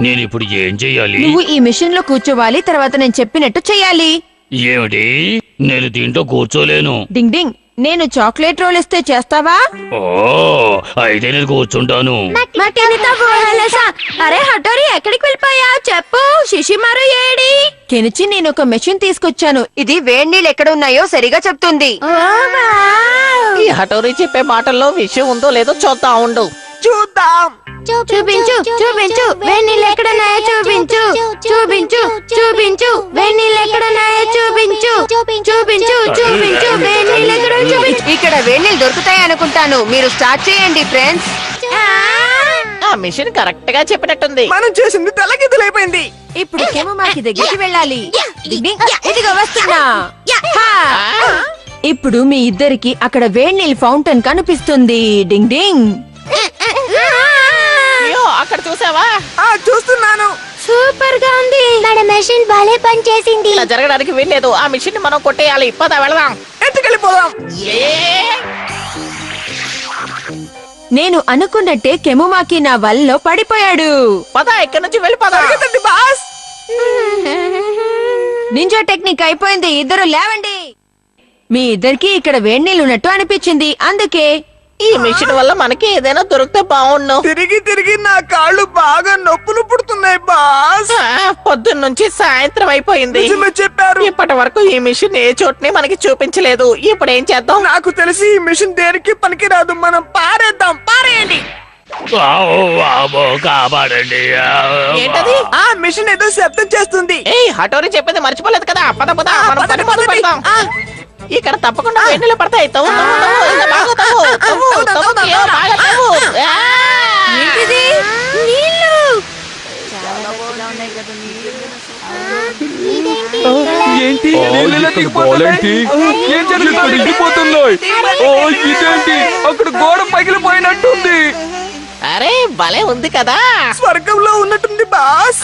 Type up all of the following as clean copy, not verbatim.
నేనిప్పుడు ఏం చెయ్యాలి? నువ్వు ఈ మిషన్ లో కూర్చోవాలి, తర్వాత నేను చెప్పినట్టు చెయ్యాలి. ఏమిటి? నేను దీంట్లో కూర్చోలేను. డింగ్ డింగ్, నేను చాక్లెట్ రోల్ ఇస్తే చేస్తావా? ఓ, అయితే నేను కూర్చుంటాను. అరే హఠోరి, ఎక్కడికి వెళ్ళిపోయావు చెప్పు. శిశిమారు ఏడి? కెనిచి, నేను ఒక మెషిన్ తీసుకొచ్చాను. ఇది వేడి నీళ్ళు ఎక్కడ ఉన్నాయో సరిగా చెప్తుంది. ఈ హఠోరి చెప్పే మాటల్లో విషయం ఉందో లేదో చూద్దాం ఉండు. చూద్దాం. చూపించు చూపించు, వేడి నీళ్ళు ఎక్కడున్నాయో చూపించు. చూపించు చూపించు, వేడి నీళ్ళు ఎక్కడున్నాయో చూపించు. చూపించు చూపించు, వేడి నీళ్ళు ఎక్కడో చూపించు. ఇక్కడ వేడి నీళ్ళు దొరుకుతాయి అనుకుంటాను. మీరు స్టార్ట్ చేయండి ఫ్రెండ్స్. ఆ మిషన్ కరెక్ట్ గా చెప్పినట్టుంది. మనం చేసింది తలకిందులైపోయింది. ఇప్పుడు కెమమాకి దగ్గరికి వెళ్ళాలి. డింగ్, ఇదిగో వస్తున్నా. హా. ఇప్పుడు మీ ఇద్దరికి అక్కడ వేడి నీళ్ళ ఫౌంటైన్ కనిపిస్తుంది. డింగ్ డింగ్. అయ్యో, అక్కడ చూసావా? చూస్తున్నాను. సూపర్ గా ఉంది. మన మెషిన్ బాలే పనిచేసింది. ఇలా జరగడానికి వీల్లేదు. ఆ మిషన్ ని మనం కొట్టేయాలి. పద వెళదాం. ఎత్తుకెళ్ళిపోదాం. నేను అనుకున్నట్టే కెముమాకి నా వల్లో పడిపోయాడు. పద, ఇక్కడ నుంచి వెళ్ళిపోదా. బాస్, నింజా టెక్నిక్ అయిపోయింది. ఇద్దరు లేవండి. మీ ఇద్దరికి ఇక్కడ వేడి నీళ్ళు ఉన్నట్టు అనిపించింది, అందుకే. ఈ మిషన్ వల్ల మనకి ఏదైనా దొరికితే బాగుండు. తిరిగి తిరిగి నా కాళ్ళు బాగా నొప్పులు పుడుతున్నాయి బాస్. పొద్దున్న నుంచి సాయంత్రం అయిపోయింది. నిజమే చెప్పారు. ఇప్పటి వరకు ఈ మిషన్ ఏ చోటుని మనకి చూపించలేదు. ఇప్పుడు ఏం చేద్దాం? నాకు తెలిసి ఈ మిషన్ దేనికి పనికిరాదు. మనం పారేద్దాం. పారేయండి. కాపాడండి. ఏంటది? ఆ మిషన్ ఏదో శబ్దం చేస్తుంది. ఏయ్, హఠోరి చెప్పేది మర్చిపోలేదు కదా. పద పద, మనం పదండి, పని మొదలు పదండి. పెడదాం. ఇక్కడ తప్పకుండా వెన్నెలు పడతాయి. తవ్వు తవ్వు తవ్వు, ఇంకా బాగా తవ్వు తవ్వు తవ్వు, కియో, బాగా తవ్వు. ఏంటిది? నీళ్ళు. ఏంటి? నీళ్ళలో ఏంటి ఏం జరుగుతుంది? ఇదేంటి అక్కడ గోడ పగిలిపోయినట్టుంది. అరే, భలే ఉంది కదా. స్వర్గంలో ఉన్నట్టుంది బాస్.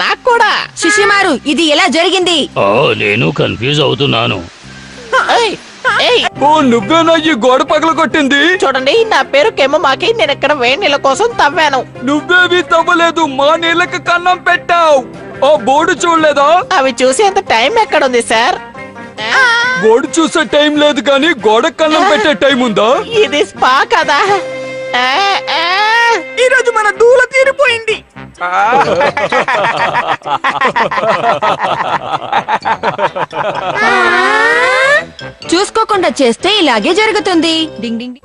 నాకు కూడా. శిశిమారు, ఇది ఎలా జరిగింది? ఓ, నేను కన్ఫ్యూజ్ అవుతున్నాను. ఏయ్, ఏయ్, ఓ, నువ్వేనా ఈ గోడ పగలగొట్టింది? చూడండి, నా పేరు కెమ్మమాకి. నేను ఇక్కడ వేడి నీళ్ళ కోసం తవ్వాను. నువ్వేవి తవ్వలేదు, మా నీళ్ళకి కన్నం పెట్టావు. ఆ బోర్డు చూడలేదా? అవి చూసేంత టైం ఎక్కడుంది సార్? బోర్డు చూసే టైం లేదు కానీ గోడ కన్నం పెట్టే టైం ఉందా? ఇది స్పా కదా. ఈ రోజు మన దూల తీరిపోయింది. చూసుకోకుండా చేస్తే ఇలాగే జరుగుతుంది. Ding ding.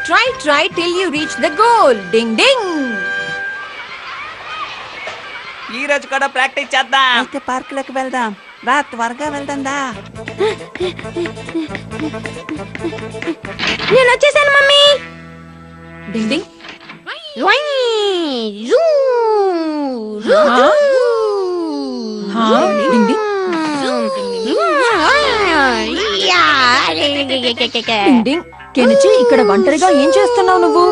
Try try till you reach the goal. Ding ding. ఈ రోజు కూడా ప్రాక్టీస్ చేద్దాం. అయితే పార్క్ లోకి వెళ్దాం. రా, త్వరగా వెళ్దాం. నేను వచ్చేసాను మమ్మీ. డింగ్ ding. Ding ding. Ding ding. Kenichi, ఇక్కడ ఒంటరిగా ఏం చేస్తున్నావు నువ్వు?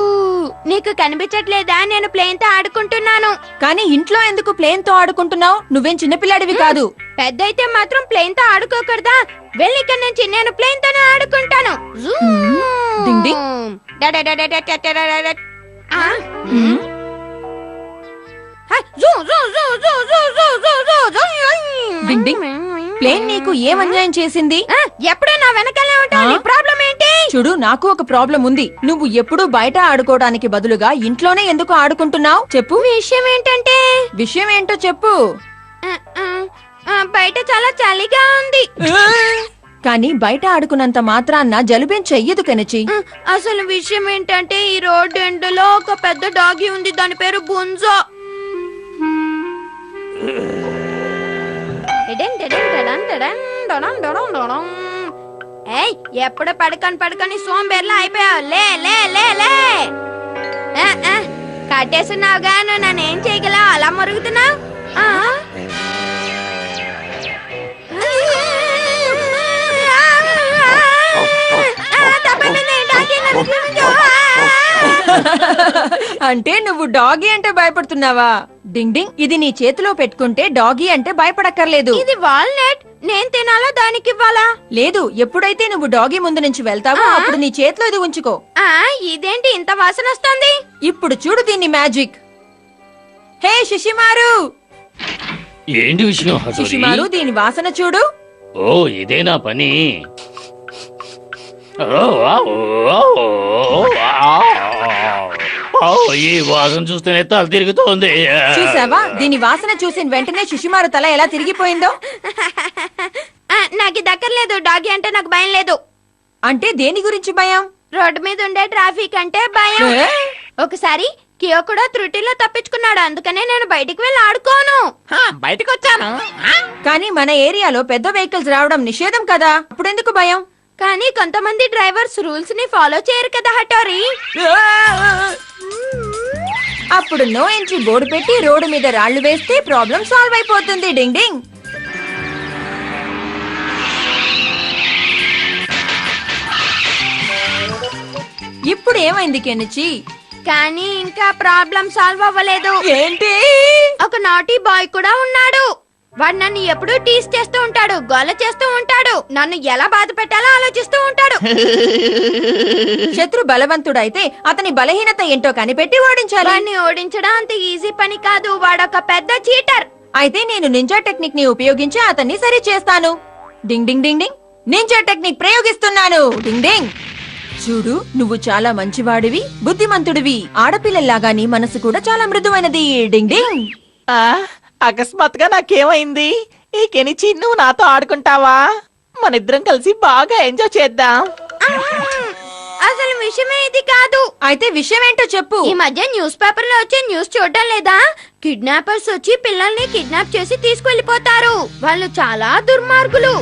నీకు కనిపించట్లేదా? నేను ప్లేన్ తో ఆడుకుంటున్నాను. కానీ ఇంట్లో ఎందుకు ప్లేన్ తో ఆడుకుంటున్నావు? నువ్వేం చిన్నపిల్లాడివి కాదు. పెద్ద అయితే మాత్రం ప్లేన్ తో ఆడుకోకూడదా? వెళ్ళి ఇక్కడ నుంచి నేను ప్లేన్ తోనే ఆడుకుంటాను. డింగ్ డింగ్. డింగ్ డింగ్. ప్లేన్ నీకు ఏం అన్యాయం చేసింది? ఎప్పుడూ నా వెనకాలే ఉంటావు. నీ ప్రాబ్లం ఏంటి? చూడు, నాకు ఒక ప్రాబ్లం ఉంది. నువ్వు ఎప్పుడూ బయట ఆడుకోవడానికి బదులుగా ఇంట్లోనే ఎందుకు ఆడుకుంటున్నావు? చెప్పు. విషయం ఏంటంటే, విషయం ఏంటో చెప్పు. బయట చాలా చలిగా ఉంది. కానీ బయట ఆడుకున్నంత మాత్రాన్న జలుబేం చెయ్యదు కెనచి. అసలు విషయం ఏంటంటే, ఈ రోడ్డు ఎండలో ఒక పెద్ద డాగి ఉంది. దాని పేరు బుంజో. ఏయ్, ఎప్పుడు పడుకొని సోంబేర్లా అయిపోయావు. లే లే లే లే. కట్టేస్తున్నావుగా, నువ్వు నన్నేం చేయగలవు? అలా మరుగుతున్నావు. అంటే నువ్వు డాగీ అంటే భయపడుతున్నావా? డింగ్ డింగ్. ఇది నీ చేతిలో పెట్టుకుంటే డాగీ అంటే భయపడక్కర్లేదు. ఇది వాల్నట్. నేను తినాలా, దానికి ఇవ్వాలా? లేదు, ఎప్పుడైతే నువ్వు డాగీ ముందు నుంచి వెళ్తావో అప్పుడు నీ చేతిలో ఇది ఉంచుకో. ఇదేంటి ఇంత వాసన వస్తుంది? ఇప్పుడు చూడు దీన్ని మ్యాజిక్. హే శిశిమారు, ఏంటి విషయం హటోరి? శిశిమారు దీని వాసన చూడు. ఓ ఇదే నా పని. ఈ వాసన చూస్తేనే తల తిరుగుతోంది. చూసావా, దీని వాసన చూసిన వెంటనే శిశిమారు తల ఎలా తిరిగిపోయిందో. నాకు దక్కర్లేదు. డాగి అంటే నాకు భయం లేదు. అంటే దేని గురించి భయం? రోడ్డు మీద ఉండే ట్రాఫిక్ అంటే భయం. ఏ? ఒకసారి కియో కూడా త్రుటిలో తప్పించుకున్నాడు. అందుకనే నేను బయటికి వెళ్ళి ఆడుకోను. బయటకు వచ్చాను. కానీ మన ఏరియాలో పెద్ద వెహికల్స్ రావడం నిషేధం కదా, అప్పుడెందుకు భయం? కానీ కొంతమంది డ్రైవర్స్ రూల్స్ ని ఫాలో చేయరు కదా హటోరి. అప్పుడు నో ఎంట్రీ బోర్డు పెట్టి రోడ్డు మీద రాళ్లు వేస్తే ప్రాబ్లం సాల్వ్ అయిపోతుంది. డింగ్ డింగ్. ఇప్పుడు ఏమైంది కెనిచి? కానీ ఇంకా ప్రాబ్లం సాల్వ్ అవ్వలేదు. ఏంటి? ఒక నాటీ బాయ్ కూడా ఉన్నాడు. వాడు నన్ను ఎప్పుడూ టీస్ చేస్తూ ఉంటాడు, గోల చేస్తూ ఉంటాడు, నన్ను ఎలా బాధ పెట్టాలో ఆలోచిస్తూ ఉంటాడు. శత్రు బలవంతుడైతే అతని బలహీనత ఏంటో కనిపెట్టి ఓడించాలి. వాడిని ఓడించడం అంత ఈజీ పని కాదు. వాడొక పెద్ద చీటర్. అయితే నేను నింజా టెక్నిక్ ని ఉపయోగించి అతన్ని సరి చేస్తాను. Ding ding ding ding. Ninja technique ప్రయోగిస్తున్నాను. Ding ding. చూడు, నువ్వు చాలా మంచివాడివి, బుద్ధిమంతుడివి. ఆడపిల్లల్లాగా నీ మనసు కూడా చాలా మృదువైనది. డింగ్ డింగ్. అకస్మాత్తుగా నాకేమైంది? ఈ కెనిచి నువ్వు నాతో ఆడుకుంటావా? మనిద్దరం కలిసి బాగా ఎంజాయ్ చేద్దాం. అసలు విషయమే ఇది కాదు. అయితే విషయం ఏంటో చెప్పు. ఈ మధ్య న్యూస్ పేపర్ లో వచ్చే న్యూస్ చూడటం లేదా? కిడ్నాపర్స్ వచ్చి పిల్లల్ని కిడ్నాప్ చేసి తీసుకెళ్లిపోతారు. వాళ్ళు చాలా దుర్మార్గులు.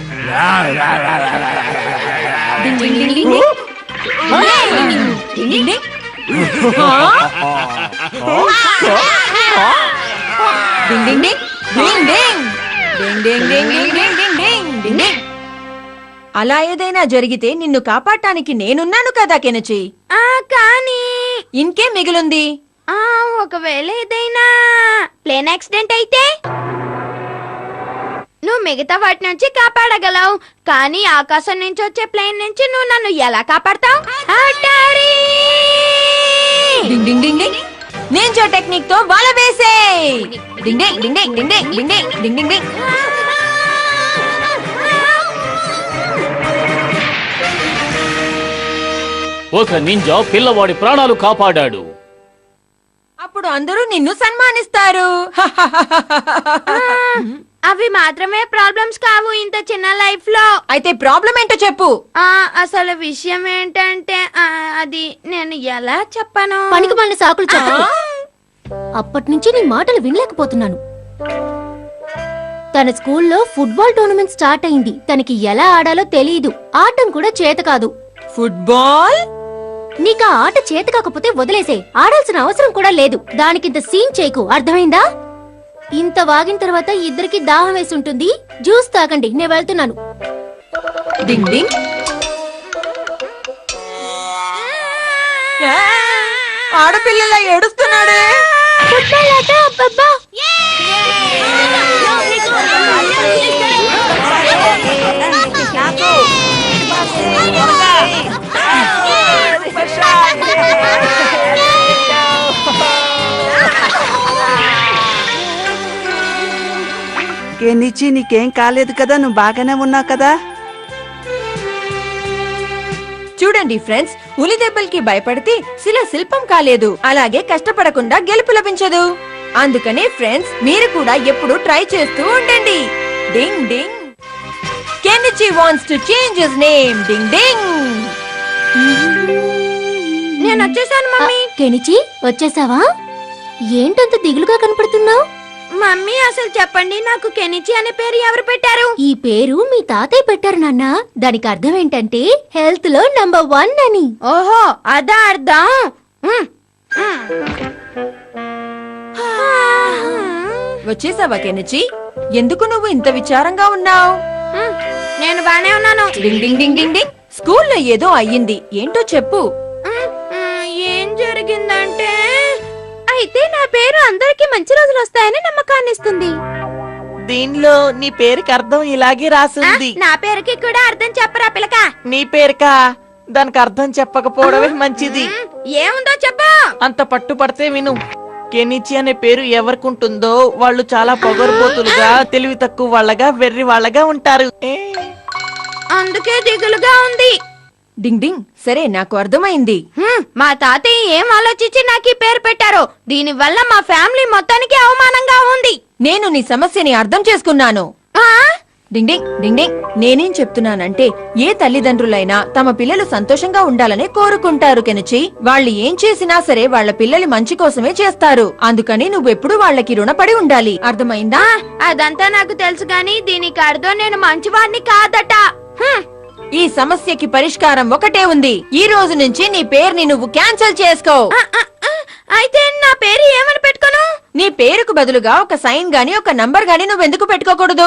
డింగ్ ding ding ding. Ding ding ding. Ding ding ding. Ding ding. Ding ding ding ding ding ding ding ding డింగ్. అలా ఏదైనా జరిగితే నిన్ను కాపాడటానికి నేనున్నాను కదా కెనచి. కానీ ఇంకేం మిగిలింది? ఒకవేళ ఏదైనా ప్లేన్ యాక్సిడెంట్ అయితే నువ్వు మిగతా వాటి నుంచి కాపాడగలవు. కానీ ఆకాశం నుంచి వచ్చే ప్లేన్ నుంచి నువ్వు నన్ను ఎలా కాపాడతావు? డింగ్ ding ding ding. Ninja technique తో వల వేసే. డింగ్ ding ding ding ding ding ding ding ding ding డింగ్. ఒక నింజా పిల్లవాడి ప్రాణాలు కాపాడాడు. అప్పుడు అందరూ నిన్ను సన్మానిస్తారు. అవి మాత్రమే ప్రాబ్లమ్స్ కావు ఇంత చిన్న లైఫ్ లో. అయితే ప్రాబ్లం ఏంటో చెప్పు. అసలు విషయం ఏంటంటే అది నేను ఎలా చెప్పను? పనికి మన సాకులు చెప్పకు. అప్పటి నుంచి నీ మాటలు వినలేకపోతున్నాను. తన స్కూల్లో ఫుట్బాల్ టోర్నమెంట్ స్టార్ట్ అయింది. తనకి ఎలా ఆడాలో తెలియదు, ఆడటం కూడా చేత కాదు. ఫుట్బాల్? నీకు ఆ ఆట చేత కాకపోతే వదిలేసే, ఆడాల్సిన అవసరం కూడా లేదు. దానికింత సీన్ చేయకు, అర్థమైందా? ఇంత వాగిన తర్వాత ఇద్దరికి దాహం వేసి ఉంటుంది. జ్యూస్ తాగండి, నేను వెళ్తున్నాను. డింగ్ డింగ్. ఆడపిల్లలా ఏడుస్తున్నాడే. ఫుట్బాల్ ఆట, అబ్బబ్బా. కెనిచి, నీకేం కాలేదు కదా? నువ్వు బాగానే ఉన్నావు కదా? చూడండి ఫ్రెండ్స్, ఉలి దెబ్బలకి భయపడితే శిల్పం కాలేదు. అలాగే కష్టపడకుండా గెలుపు లభించదు. అందుకనే ఫ్రెండ్స్, మీరు కూడా ఎప్పుడు ట్రై చేస్తూ ఉండండి. Ding ding. Kenichi wants to change his name. Ding ding. నేను వచ్చేసాను మమ్మీ. కెనిచి, వచ్చేసావా? ఏంటంత దిగులుగా కనపడుతున్నావు? మమ్మీ అసలు చెప్పండి, నాకు కెనిచి అనే పేరు ఎవరు పెట్టారు? ఈ పేరు మీ తాతయ్య పెట్టారు నాన్న. దానికి అర్థం ఏంటంటే హెల్త్ లో నంబర్ 1 అని. ఓహో, అదా అర్థం. వచ్చేసావా కెనిచి? ఎందుకు నువ్వు ఇంత విచారంగా ఉన్నావు? నేను బానే ఉన్నాను. డింగ్ డింగ్ డింగ్ డింగ్ డింగ్. స్కూల్లో ఏదో అయ్యింది, ఏంటో చెప్పు. ఏం జరిగిందంటే, అయితే నా పేరు అందరికి మంచి రోజులు వస్తాయని నమ్మకాన్ని ఇస్తుంది. దీనిలో నీ పేరుకి అర్థం ఇలాగే రాసింది. నా పేరుకి కూడా అర్థం చెప్పరా పిలక? నీ పేరుకా? దానికి అర్థం చెప్పకపోవడమే మంచిది. ఏముందో చెప్పు. అంత పట్టుపడితే విను. కెనిచి అనే పేరు ఎవరికుంటుందో వాళ్ళు చాలా పొగరుబోతులుగా, తెలివి తక్కువ వాళ్ళగా, వెర్రి వాళ్ళగా ఉంటారు. అందుకే దిగులుగా ఉంది. డింగ్ డింగ్, సరే నాకు అర్థమైంది. మా తాతయ్య ఏం ఆలోచించి నాకు ఈ పేరు పెట్టారో. దీని వల్ల మా ఫ్యామిలీ మొత్తానికి అవమానంగా ఉంది. నేను నీ సమస్యని అర్థం చేసుకున్నాను. ఆ? డింగ్ డింగ్ డింగ్ డింగ్, నేనేం చెప్తున్నానంటే ఏ తల్లిదండ్రులైనా తమ పిల్లలు సంతోషంగా ఉండాలనే కోరుకుంటారు కెనిచి. వాళ్ళు ఏం చేసినా సరే వాళ్ళ పిల్లలి మంచి కోసమే చేస్తారు. అందుకని నువ్వెప్పుడు వాళ్ళకి రుణపడి ఉండాలి. అర్థమైందా? అదంతా నాకు తెలుసు గాని దీనికి అర్థం నేను మంచివాడిని కాదట. ఈ సమస్యకి పరిష్కారం ఒకటే ఉంది. ఈ రోజు నుంచి నీ పేరుని నువ్వు క్యాన్సిల్ చేసుకో. అయితే నా పేరు ఏమని పెట్టుకోను? నీ పేరుకు బదులుగా ఒక సైన్ గాని ఒక నంబర్ గాని నువ్వెందుకు పెట్టుకోకూడదు?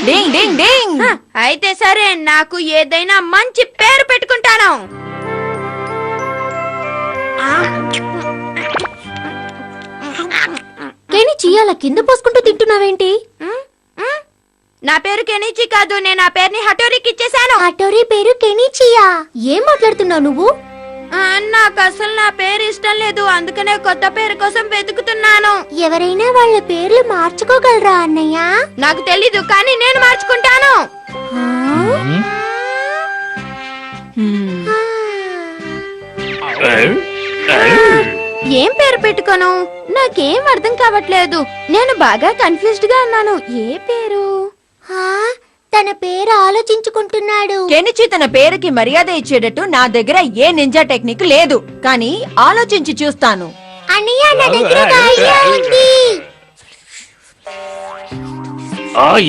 డింగ్ డింగ్ డింగ్. అయితే సరే, నాకు ఏదైనా మంచి పేరు పెట్టుకుంటాను. కెనిచి అలా కింద పోసుకుంటూ తింటున్నావేంటి? నా పేరు కెనిచి కాదు, నేను ఆ పేరుని హటోరికి ఇచ్చేసాను. అటోరీ పేరు కెనిచియా? ఏం మాట్లాడుతున్నావు నువ్వు? నాకు అసలు నా పేరు ఇష్టం లేదు, అందుకనే కొత్త పేరు కోసం వెతుకుతున్నాను. ఎవరైనా వాళ్ళ పేర్లు మార్చుకోగలరా అన్నయ్య? నాకు తెలీదు, కానీ నేను మార్చుకుంటాను. ఏం పేరు పెట్టుకోను? నాకేం అర్థం కావట్లేదు. నేను బాగా కన్ఫ్యూజ్డ్ గా ఉన్నాను. ఏ పేరు? తన పేరు ఆలోచించుకుంటున్నాడు. కెనిచి తన పేరుకి మర్యాద ఇచ్చేటట్టు నా దగ్గర ఏ నింజా టెక్నిక్ లేదు, కానీ ఆలోచించి చూస్తాను. అన్నయ్య, నా దగ్గర ఒక ఐడియా ఉంది.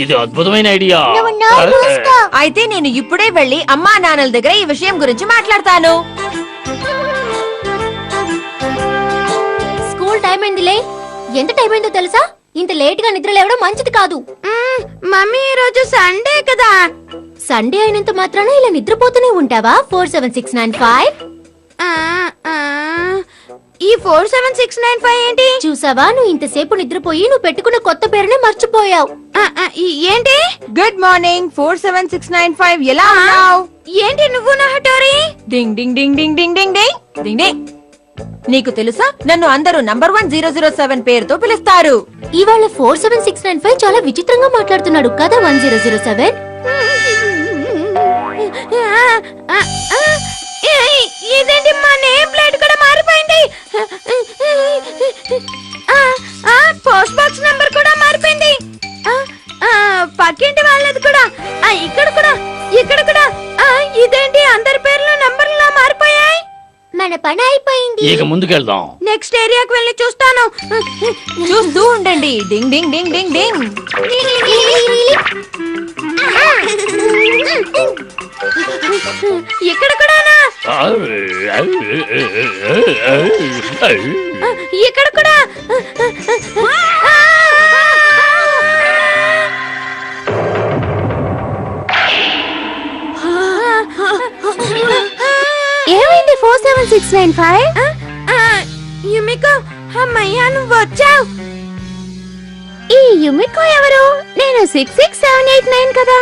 ఇది అద్భుతమైన ఐడియా. నువ్వు నోరు మూసుకో. అయితే నేను ఇప్పుడే వెళ్లి అమ్మా నాన్నల దగ్గర ఈ విషయం గురించి మాట్లాడతాను. స్కూల్ టైం అయిందిలే. ఎంత టైం అయిందో తెలుసా? ఇంత లేట్ గా నిద్ర లేవడం మంచిది కాదు. మమ్మీ, ఈ రోజు సండే కదా. సండే అయినంత మాత్రాన ఇలా నిద్రపోతూనే ఉంటావా? 47695 ఈ 47695 ఏంటి? చూసావా, నువ్వు ఇంతసేపు నిద్రపోయి నువ్వు పెట్టుకున్న కొత్త పేరునే మర్చిపోయావు. ఏంటి? Good morning 47695. ఎలా ఉన్నావు? ఏంటి నువ్వు నా హటోరీ? డింగ్ ding ding ding ding ding ding ding డింగ్. నీకు తెలుసా, నన్ను అందరూ నంబర్ 1007 పేరుతో పిలుస్తారు. ఇవాళ 47695 చాలా విచిత్రంగా మాట్లాడుతున్నాడు కదా. 1007 ఇదేంటి, మా నేమ్ ప్లేట్ కూడా మారిపోయింది. పోస్ట్ బాక్స్ నంబర్ కూడా మారిపోయింది. పక్కింటి వాళ్ళది కూడా, ఇక్కడ కూడా, ఇక్కడ కూడా. ఇదేంటి, అందరి పేర్లు నంబర్లా మారిపోయాయి. మన పని అయిపోయింది. ఇక ముందుకెళ్దాం. నెక్స్ట్ ఏరియాకి వెళ్ళి చూస్తాను. చూస్తూ ఉండండి. డింగ్ డింగ్ డింగ్ డింగ్ డింగ్. ఇక్కడ కూడానా? ఇక్కడ కూడా. ఏమైంది 47695? యుమికో, అమ్మయ్యా నువ్వు వచ్చావు. ఈ యుమికో ఎవరు? నేను 66789 కదా.